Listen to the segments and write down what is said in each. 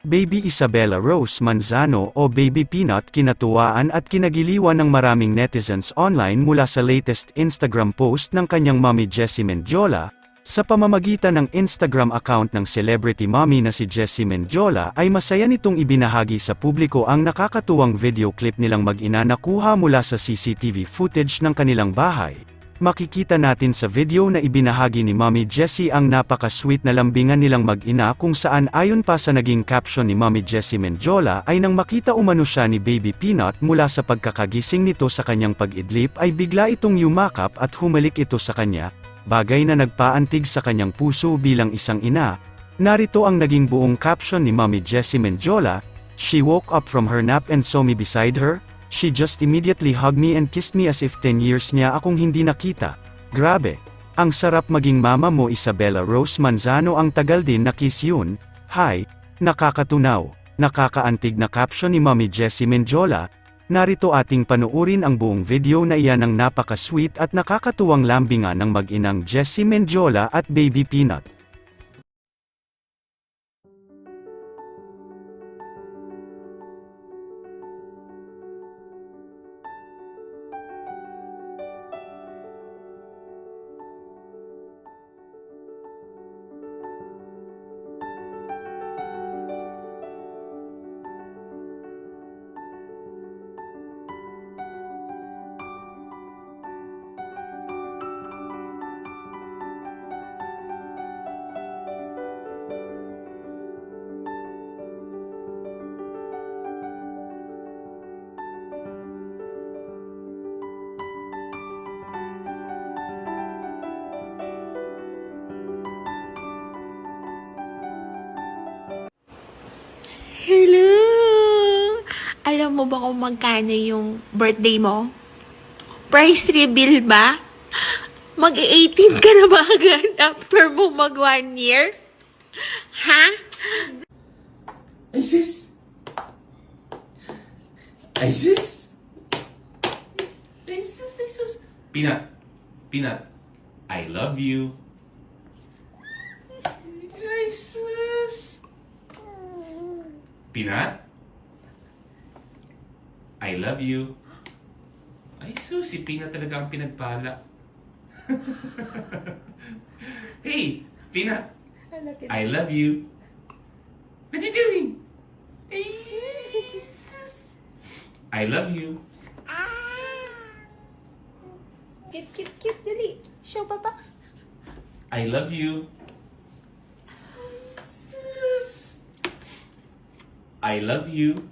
Baby Isabella Rose Manzano o Baby Peanut kinatuwaan at kinagiliwan ng maraming netizens online mula sa latest Instagram post ng kanyang mommy Jessie Mendiola. Sa pamamagitan ng Instagram account ng celebrity mommy na si Jessie Mendiola ay masaya nitong ibinahagi sa publiko ang nakakatuwang video clip nilang mag-ina na kuha mula sa CCTV footage ng kanilang bahay. Makikita natin sa video na ibinahagi ni Mommy Jessie ang napaka-sweet na lambingan nilang mag-ina kung saan ayon pa sa naging caption ni Mommy Jessie Mendiola ay nang makita umano siya ni Baby Peanut mula sa pagkakagising nito sa kanyang pag-idlip ay bigla itong yumakap at humalik ito sa kanya, bagay na nagpaantig sa kanyang puso bilang isang ina. Narito ang naging buong caption ni Mommy Jessie Mendiola: "She woke up from her nap and saw me beside her. She just immediately hugged me and kissed me as if 10 years niya akong hindi nakita. Grabe. Ang sarap maging mama mo Isabella Rose Manzano." Ang tagal din na kiss yun. Hi. Nakakatunaw. Nakakaantig na caption ni Mommy Jessie Mendiola. Narito ating panuurin ang buong video na iyan ng napaka-sweet at nakakatuwang lambingan ng mag-inang Jessie Mendiola at Baby Peanut. Hello! Alam mo ba kung magkano yung birthday mo? Price reveal ba? Mag-18 ka na ba agad after mo mag 1 year? Ha? Isis! Isis! Isis! Peanut! Peanut! I love you! Isis! Peanut? I love you! Ay, sus, si Peanut talaga ang pinagpala. Hey, Peanut! I love you! What you doing? Ay, sus! I love you! Cute, dali. Show, papa. I love you! Sus! I love you!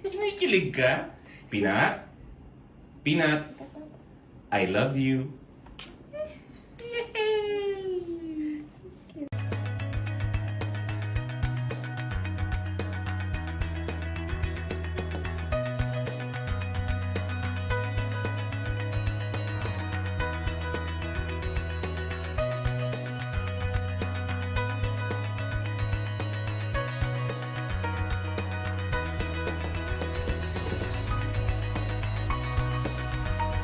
Kinikilig ka? Peanut? Peanut? I love you!